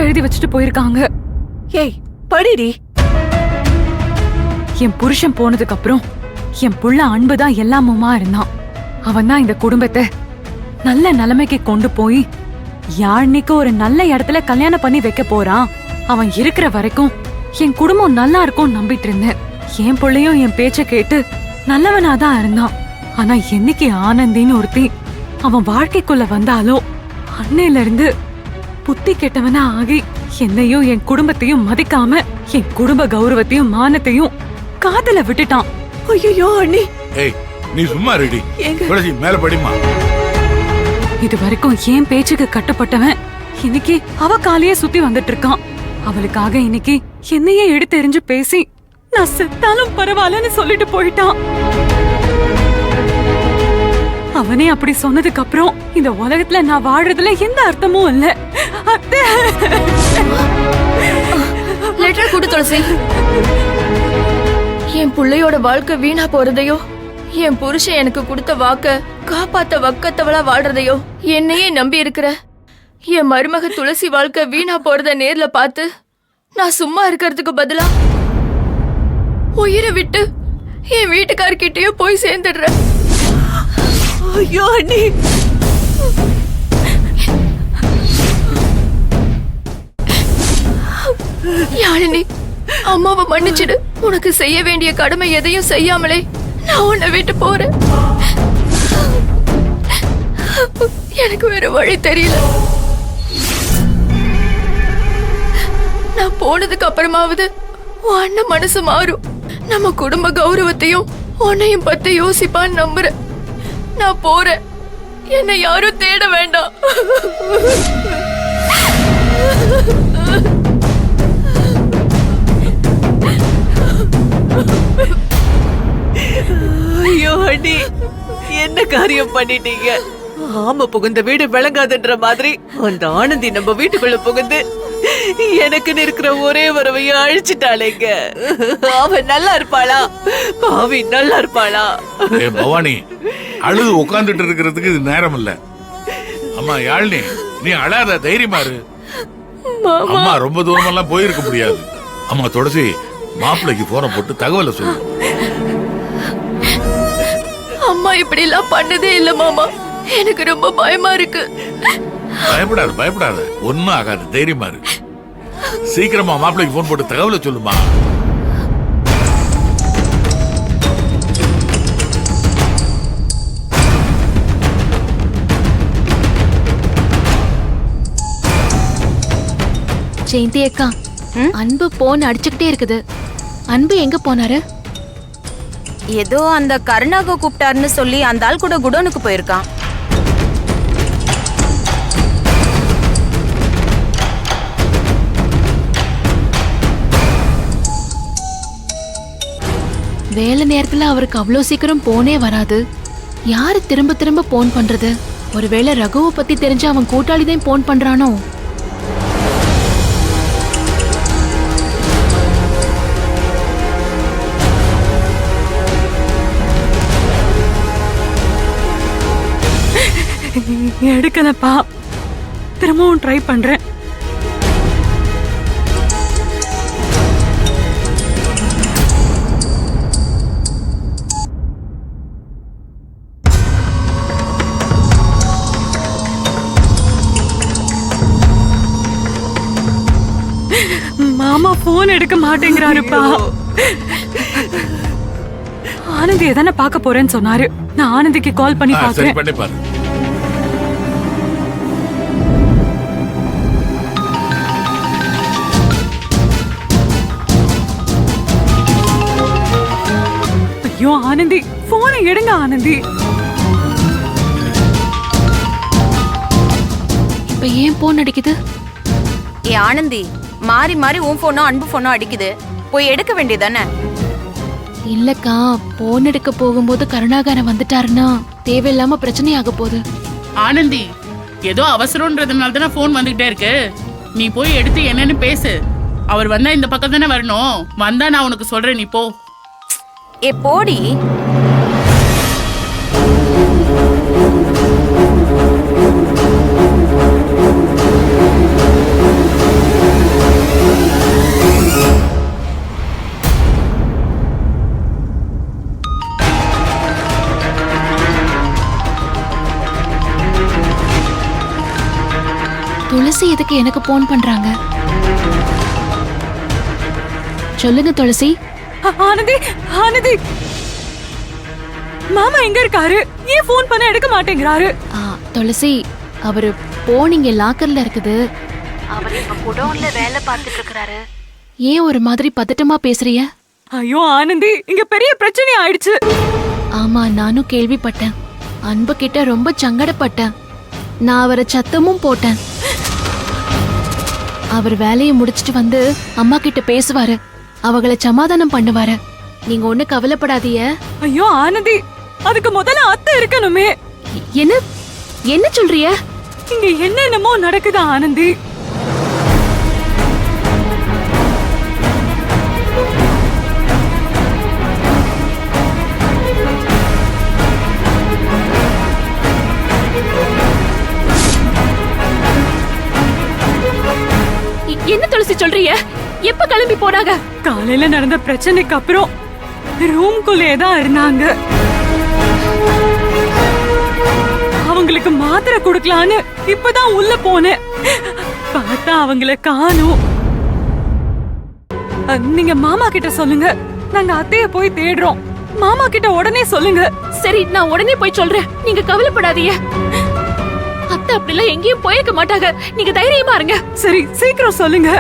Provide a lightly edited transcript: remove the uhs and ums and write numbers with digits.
எழுதி வச்சுட்டு போயிருக்காங்க. ஏய் படிடி. என் புருஷன் போனதுக்கு அப்புறம் என் புள்ள அன்புதான் எல்லாமுமா இருந்தான். அவன் தான் இந்த குடும்பத்தை நல்ல நிலைமைக்கு கொண்டு போய் யாழ்னிக்கு ஒரு நல்ல இடத்துல கல்யாணம் பண்ணி வைக்க போறான். அவன் இருக்கிற வரைக்கும் என் குடும்பம் நல்லா இருக்கும் நம்பிட்டு இருந்தேன். என் பிள்ளையும் என் பேச்ச கேட்டு நல்லவனாதான் இருந்தான். ஆனா என்னைக்கு ஆனந்தின்னு ஒருத்தி அவன் வாழ்க்கைக்குள்ள வந்தாலோ அன்னையில இருந்து புத்தி கெட்டவனா ஆகி என்னையும் என் குடும்பத்தையும் மதிக்காம என் குடும்ப கௌரவத்தையும் மானத்தையும் காதல விட்டுட்டான். ஐயோ அண்ணி. ஏய் நீ சும்மா ரெடி. துளசி மேல படிமா. இது வரைக்கும் என் பேச்சுக்கு கட்டுப்பட்டவன் இன்னைக்கு அவ காலையே சுத்தி வந்துட்டு இருக்கான். அவளுக்காக இன்னைக்கு என்னையே எடுத்தெறிஞ்சு பேசி நான் செத்தாலும் பரவாயில்லன்னு சொல்லிட்டு போயிட்டான். அவனே அப்படி சொன்னதுக்கு அப்புறம் இந்த உலகத்துல நான் வாழறதுல எந்த அர்த்தமும் இல்ல. லெட்டர் கொடு துளசி. என் பிள்ளையோட வாழ்க்கை வீணா போறதையோ, என் புருஷன் எனக்கு கொடுத்த வாக்க காப்பாத்த வக்கத்தவளா வாழ்றதையோ, என்னையே நம்பி இருக்கிற என் மருமக துளசி வாழ்க்கை வீணா போறத நேர்ல பார்த்து நான் சும்மா இருக்கிறதுக்கு பதிலா உயிரை விட்டு என் வீட்டுக்காரர்கிட்டயே போய் சேர்ந்துடுறேன். ஐயோ அண்ணி. யாழினி, அம்மாவை மன்னிச்சிடு. உனக்கு செய்ய வேண்டிய கடமை எதையும் செய்யாமலே நான் உன்னை விட்டு போறேன். எனக்கு வேற வழி தெரியல. நான் போனதுக்கு அப்புறமாவது உன் அண்ணன் மனசு மாறும். நம்ம குடும்ப கௌரவத்தையும் உன்னையும் பத்தி யோசிப்பான்னு நம்புறேன். நான் போறேன். என்னை யாரும் தேட வேண்டாம். ஐயோ அண்ணி, என்ன காரியம் பண்ணிட்டீங்க? ஆமா, புகுந்த வீடு விளங்காதுன்ற மாதிரி அந்த ஆனந்தி நம்ம வீட்டுக்குள்ள புகுந்து எனக்குன்னு இருக்கிற ஒரே வரவைய அழிச்சிட்டாளேங்க. அவ நல்லா இருப்பாளா? பாவி நல்லா இருப்பாளா? பவானி, அழுது உட்கார்ந்துட்டு இருக்கிறதுக்கு இது நேரம் இல்ல. அம்மா யாழ்னி, நீ அழாத, தைரியமா இரு. அம்மா ரொம்ப தூரமெல்லாம் போயிருக்க முடியாது. அம்மா துளசி, மாப்பிள்ளைக்கு போன போட்டு தகவலை சொல்லு. அம்மா இப்படி எல்லாம் பண்ணதே இல்ல மாமா. எனக்கு ரொம்ப பயமா இருக்கு. பயப்படாத பயப்படாத, ஒன்னும் ஆகாது, தைரியமா இரு. சீக்கிரமா மாப்பிள்ளைக்கு போன் போட்டு தகவலை சொல்லுமா. ஜெயந்தி அக்கா, அன்பு போன் அடிச்சுக்கிட்டே இருக்குது. அன்பு எங்க போனாரு? ஏதோ அந்த கருணாக கூப்பிட்டாருன்னு சொல்லி அந்த ஆள் கூட குடோனுக்கு போயிருக்கான். வேலை நேரத்துல அவருக்கு அவ்வளோ சீக்கிரம் போனே வராது. யாரு திரும்ப திரும்ப போன் பண்றது? ஒருவேளை ரகுவை பத்தி தெரிஞ்சு அவன் கூட்டாளி தான் போன் பண்றானோ? எடுக்கலப்பா, திரும்பவும் ட்ரை பண்றேன். மாமா போன் எடுக்க மாட்டேங்கிறாருப்பா. ஆனந்தி எதான பாக்க போறேன்னு சொன்னாரு. நான் ஆனந்திக்கு கால் பண்ணி பாக்குறேன். ஐயோ ஆனந்தி, போனை எடுங்க ஆனந்தி. இப்ப ஏன் போன் அடிக்குது? ஏ ஆனந்தி, மாறி மாறி உன் போனோ அன்பு போனோ அடிக்குது, போய் எடுக்க வேண்டியதானே? இல்லக்கா, போன் எடுக்க போகும்போது கருணாகரன் வந்துட்டாருன்னா தேவையில்லாம பிரச்சனை ஆக போகுது. ஆனந்தி, ஏதோ அவசரம்ன்றதுனால தானே போன் வந்துகிட்டே இருக்கு. நீ போய் எடுத்து என்னன்னு பேசு. அவர் வந்தா இந்த பக்கம் தானே வரணும். வந்தா நான் உனக்கு சொல்றேன், நீ போ. ஏ போடி. துளசி எதுக்கு எனக்கு போன் பண்றாங்க? சொல்லுங்க துளசி. ஆனந்தி, ஆனந்தி, மாமா எங்க இருக்காரு? ஏன் போன் பண்ண எடுக்க மாட்டேங்கிறாரு? துளசி, அவரு போன் இங்க லாக்கர்ல இருக்குது. அவர் இப்ப குடோன்ல வேலை பார்த்துட்டு இருக்காரு. ஏன் ஒரு மாதிரி பதட்டமா பேசுறிய? ஐயோ ஆனந்தி, இங்க பெரிய பிரச்சனை ஆயிடுச்சு. ஆமா, நானும் கேள்விப்பட்டேன். அன்பு கிட்ட ரொம்ப சங்கடப்பட்டேன். நான் அவரை சத்தமும் போட்டேன். அவர் வேலையை முடிச்சிட்டு வந்து அம்மா கிட்ட பேசுவாரு, அவங்கள சமாதானம் பண்ணுவாரு. நீங்க ஒண்ணு கவலைப்படாதீங்க. ஐயோ ஆனந்தி, அதுக்கு முதல்ல அத்தை இருக்கணுமே. என்ன என்ன சொல்றிய? இங்க என்னென்னமோ நடக்குது ஆனந்தி. என்ன துளசி சொல்றிய? எப்ப கிளம்பி போனாங்க? காலையில நடந்த பிரச்சனைக்கு அப்புறம் ரூம்குள்ளே தான் இருந்தாங்க. அவங்களுக்கு மாத்திரை கொடுக்கலான்னு இப்பதான் உள்ள போனேன். பார்த்தா அவங்கள காணோம். நீங்க மாமா கிட்ட சொல்லுங்க, நாங்க அத்தைய போய் தேடுறோம். மாமா கிட்ட உடனே சொல்லுங்க. சரி, நான் உடனே போய் சொல்றேன். நீங்க கவலைப்படாதீங்க. அத்தை அப்படிலாம் எங்கேயும் போயிருக்க மாட்டாங்க. நீங்க தைரியமா இருங்க. சரி, சீக்கிரம் சொல்லுங்க.